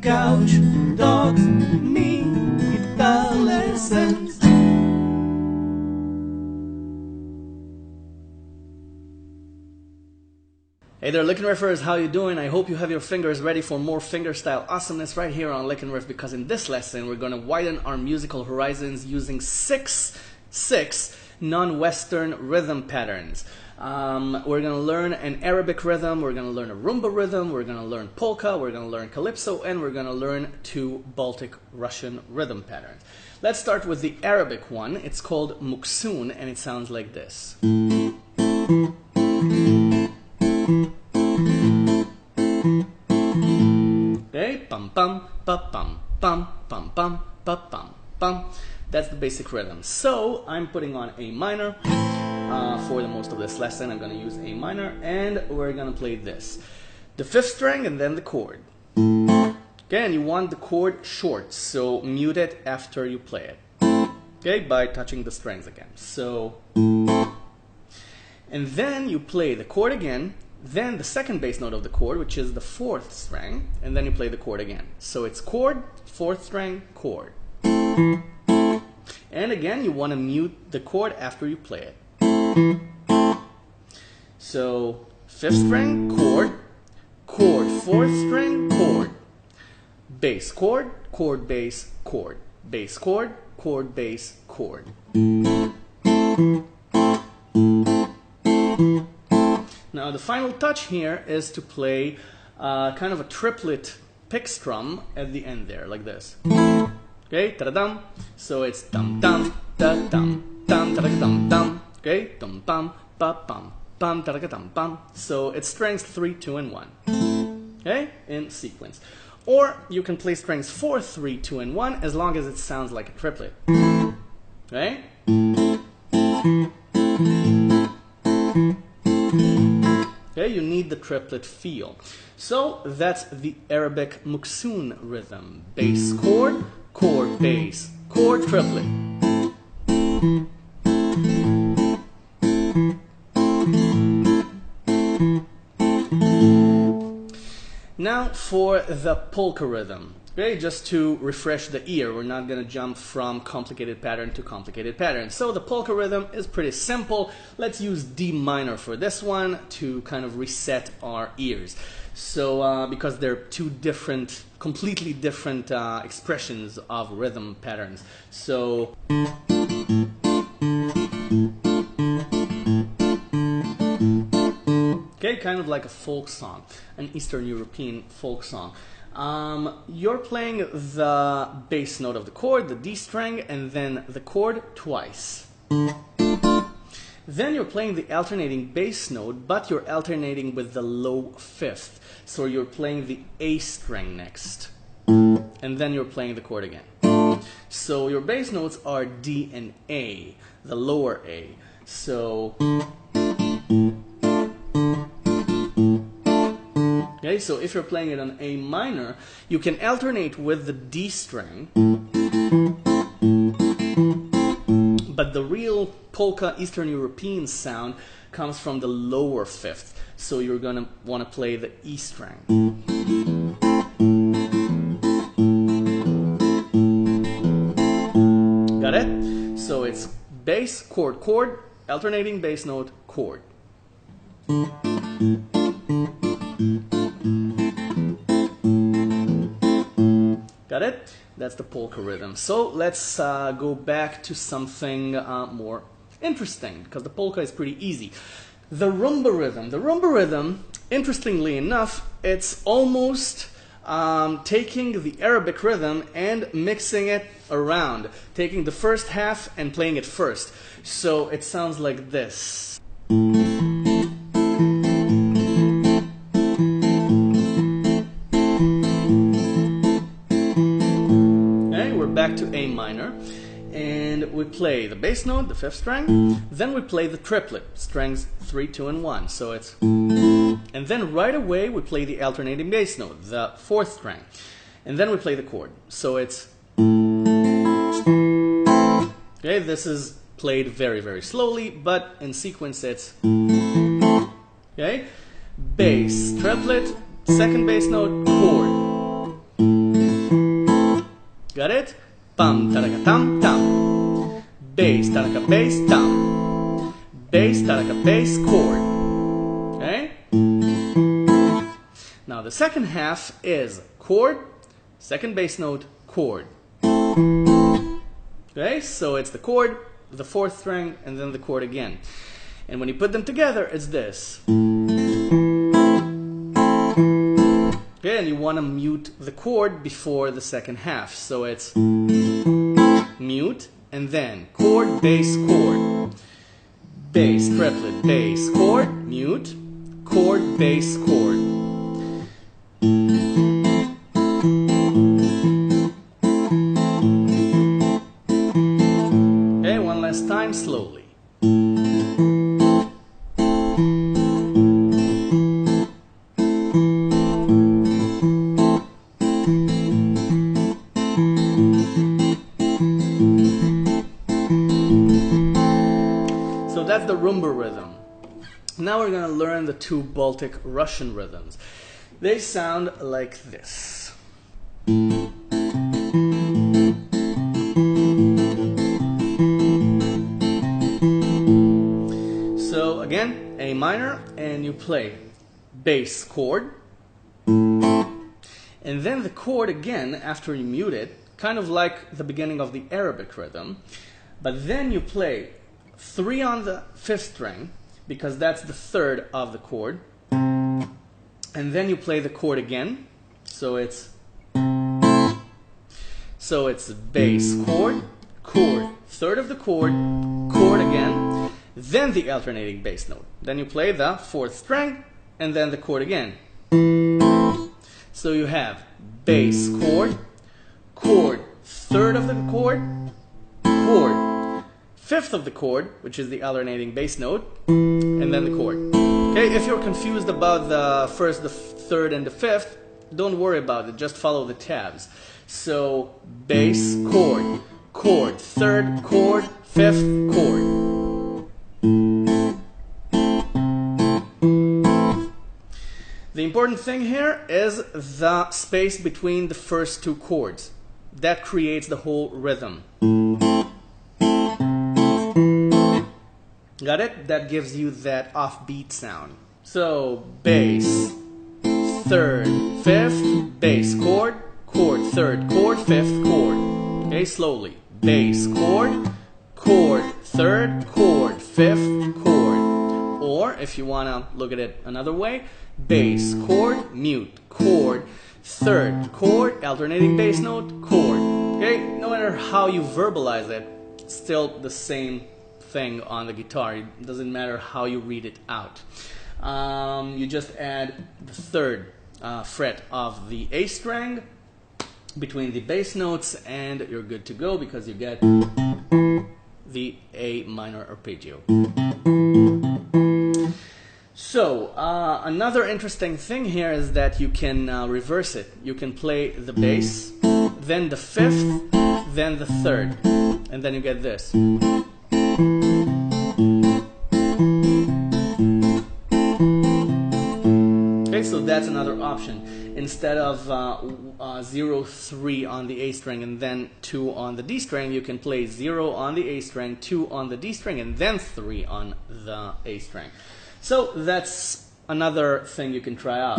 couch, dogs, me, guitar lessons. Hey there, Lick and Riffers, how you doing? I hope you have your fingers ready for more fingerstyle awesomeness right here on Lick and Riff, because in this lesson we're going to widen our musical horizons using six non-Western rhythm patterns. We're going to learn an Arabic rhythm, we're going to learn a rumba rhythm, we're going to learn polka, we're going to learn calypso, and we're going to learn 2 Baltic Russian rhythm patterns. Let's start with the Arabic one. It's called muksoon, and it sounds like this. Okay, pam pam pa pam pam pam pam pa pam pam. That's the basic rhythm. So I'm putting on A minor for the most of this lesson. I'm going to use A minor, and we're going to play this: the 5th string and then the chord. Okay, and you want the chord short, so mute it after you play it. Okay, by touching the strings again. So, and then you play the chord again. Then the 2nd bass note of the chord, which is the 4th string, and then you play the chord again. So it's chord, 4th string, chord. And again, you want to mute the chord after you play it. So 5th string, chord, chord, 4th string, chord, bass chord, chord, bass, chord, bass chord, chord, bass, chord. Now the final touch here is to play kind of a triplet pick strum at the end there, like this. Okay, ta-da-dum. So it's dum dum da dum dum ta-da-dum dum. Okay, dum bum ba bum bum ta-da-dum bum. So it's strings 3, 2, and 1. Okay, in sequence. Or you can play strings 4, 3, 2, and 1 as long as it sounds like a triplet. Okay. Okay, you need the triplet feel. So that's the Arabic muksoon rhythm. Bass chord, chord, bass, chord, triplet. Now for the polka rhythm. Okay, just to refresh the ear, we're not going to jump from complicated pattern to complicated pattern. So the polka rhythm is pretty simple. Let's use D minor for this one to kind of reset our ears. So because they're 2 different, completely different expressions of rhythm patterns. So okay, kind of like a folk song, an Eastern European folk song. You're playing the bass note of the chord, the D string, and then the chord twice. Then you're playing the alternating bass note, but you're alternating with the low 5th. So you're playing the A string next. And then you're playing the chord again. So your bass notes are D and A, the lower A. So okay, so if you're playing it on A minor, you can alternate with the D string, but the real polka Eastern European sound comes from the lower 5th, so you're going to want to play the E string. Got it? So it's bass, chord, chord, alternating bass note, chord. Got it? That's the polka rhythm. So let's go back to something more interesting, because the polka is pretty easy. The rumba rhythm. The rumba rhythm, interestingly enough, it's almost taking the Arabic rhythm and mixing it around, taking the first half and playing it first. So it sounds like this. Back to A minor, and we play the bass note, the 5th string, then we play the triplet, strings 3, 2, and 1. So it's, and then right away we play the alternating bass note, the 4th string, and then we play the chord. So it's, okay, this is played very, very slowly, but in sequence it's, okay, bass, triplet, 2nd bass note, chord. Got it? Pam, taraka, tam, tam. Bass, taraka, bass, tam. Bass, taraka, bass, chord. Okay? Now the second half is chord, second bass note, chord. Okay? So it's the chord, the fourth string, and then the chord again. And when you put them together, it's this. Okay, and you want to mute the chord before the second half. So it's mute, and then chord, bass, chord. Bass, triplet, bass, chord, mute, chord, bass, chord. Okay, one last time, slowly. That's the rumba rhythm. Now we're going to learn the two Baltic Russian rhythms. They sound like this. So again, A minor, and you play bass chord, and then the chord again after you mute it, kind of like the beginning of the Arabic rhythm, but then you play 3 on the 5th string, because that's the third of the chord, and then you play the chord again, so it's bass chord, chord, third of the chord, chord again, then the alternating bass note, then you play the 4th string, and then the chord again. So you have bass chord, chord, third of the chord, chord, 5th of the chord, which is the alternating bass note, and then the chord. Okay, if you're confused about the first, the third, and the 5th, don't worry about it, just follow the tabs. So, bass, chord, chord, third, chord, 5th, chord. The important thing here is the space between the first two chords. That creates the whole rhythm. Got it? That gives you that offbeat sound. So, bass, third, 5th, bass chord, chord, third, chord, 5th, chord. Okay, slowly. Bass chord, chord, third, chord, 5th, chord. Or, if you want to look at it another way, bass chord, mute, chord, third, chord, alternating bass note, chord. Okay, no matter how you verbalize it, it's still the same thing on the guitar. It doesn't matter how you read it out. You just add the third fret of the A string between the bass notes, and you're good to go because you get the A minor arpeggio. So another interesting thing here is that you can reverse it. You can play the bass, then the 5th, then the 3rd, and then you get this. Okay, so that's another option. Instead of 0, 3 on the A string and then 2 on the D string, you can play 0 on the A string, 2 on the D string, and then 3 on the A string. So that's another thing you can try out.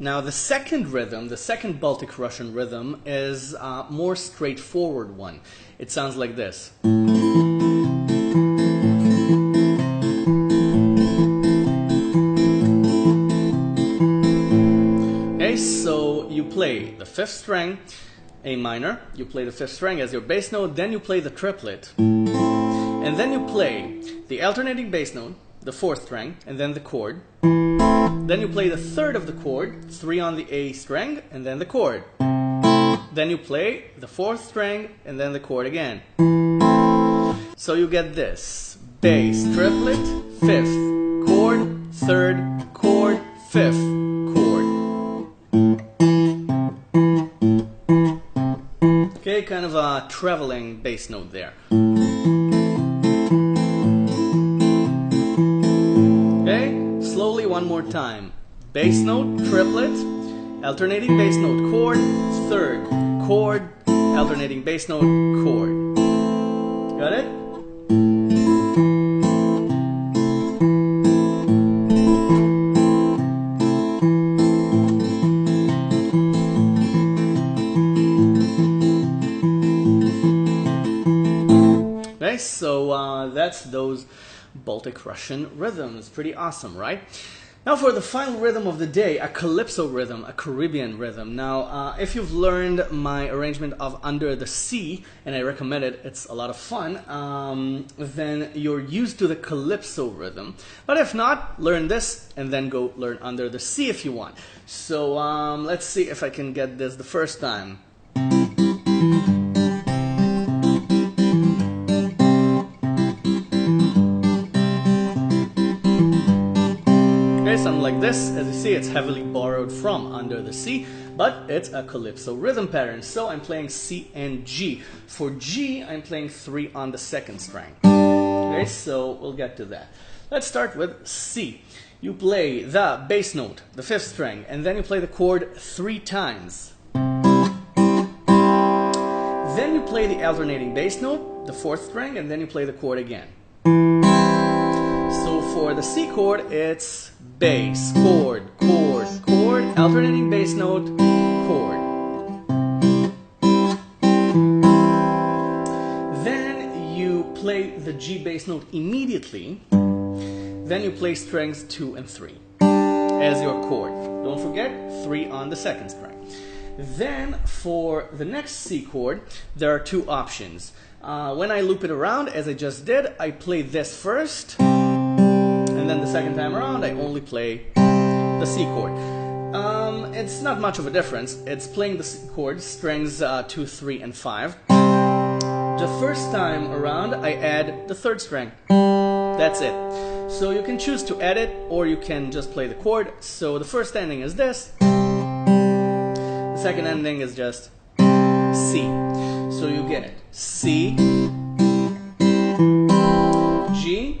Now the second rhythm, the second Baltic Russian rhythm, is a more straightforward one. It sounds like this. Okay, so you play the 5th string, A minor, you play the 5th string as your bass note, then you play the triplet, and then you play the alternating bass note, the 4th string, and then the chord. Then you play the 3rd of the chord, 3 on the A string, and then the chord. Then you play the 4th string, and then the chord again. So you get this: bass, triplet, 5th, chord, 3rd, chord, 5th, chord. Okay, kind of a traveling bass note there. Okay, slowly one more time. bass note, triplet, alternating bass note, chord, third, chord, alternating bass note, chord. Got it? Okay, so that's those Baltic Russian rhythms. Pretty awesome, right? Now for the final rhythm of the day, a calypso rhythm, a Caribbean rhythm. Now, if you've learned my arrangement of Under the Sea, and I recommend it, it's a lot of fun, then you're used to the calypso rhythm. But if not, learn this and then go learn Under the Sea if you want. So let's see if I can get this the first time. Something like this. As you see, it's heavily borrowed from Under the Sea, but it's a calypso rhythm pattern. So I'm playing C and G. For G, I'm playing 3 on the 2nd string. Okay, so we'll get to that. Let's start with C. You play the bass note, the 5th string, and then you play the chord 3 times. Then you play the alternating bass note, the 4th string, and then you play the chord again. So for the C chord, it's bass, chord, chord, chord, alternating bass note, chord. Then you play the G bass note immediately. Then you play strings 2 and 3 as your chord. Don't forget, 3 on the 2nd string. Then for the next C chord, there are 2 options. When I loop it around, as I just did, I play this first. And then the second time around, I only play the C chord. It's not much of a difference. It's playing the C chord, strings 2, 3, and 5. The first time around, I add the 3rd string. That's it. So you can choose to add it, or you can just play the chord. So the first ending is this. The second ending is just C. So you get it. C, G,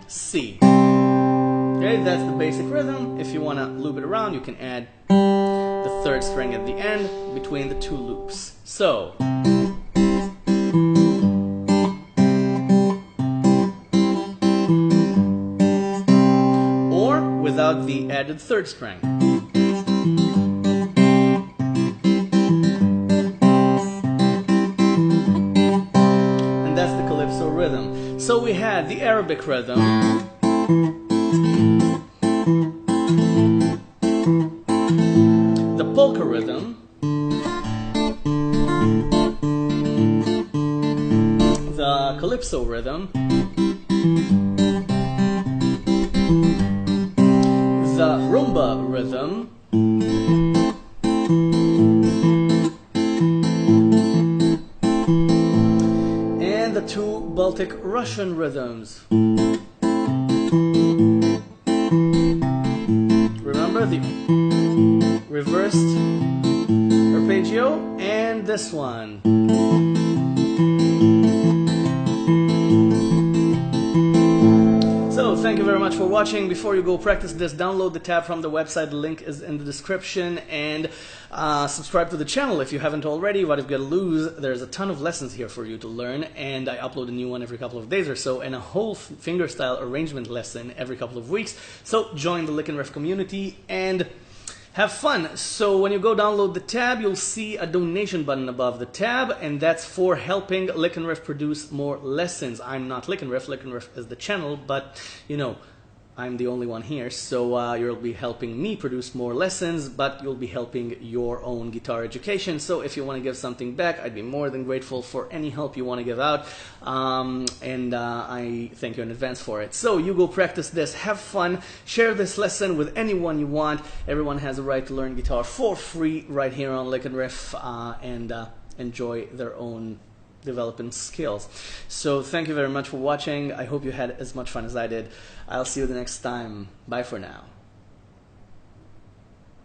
C. Okay, that's the basic rhythm. If you want to loop it around, you can add the 3rd string at the end between the 2 loops. So, or without the added 3rd string. And that's the calypso rhythm. So we had the Arabic rhythm, the polka rhythm, the calypso rhythm, the rumba rhythm, and the 2 Baltic Russian rhythms. Remember the reversed arpeggio and this one. So thank you very much for watching. Before you go practice this, download the tab from the website. The link is in the description, and subscribe to the channel if you haven't already. What you've got to lose, there's a ton of lessons here for you to learn, and I upload a new one every couple of days or so, and a whole fingerstyle arrangement lesson every couple of weeks. So join the Lick and Riff community and have fun. So when you go download the tab, you'll see a donation button above the tab, and that's for helping Lick and Riff produce more lessons. I'm not Lick and Riff is the channel, but you know, I'm the only one here, so you'll be helping me produce more lessons, but you'll be helping your own guitar education. So if you want to give something back, I'd be more than grateful for any help you want to give out, and I thank you in advance for it. So you go practice this, have fun, share this lesson with anyone you want. Everyone has a right to learn guitar for free right here on Lick and Riff, and enjoy their own developing skills. So thank you very much for watching. I hope you had as much fun as I did. I'll see you the next time. Bye for now.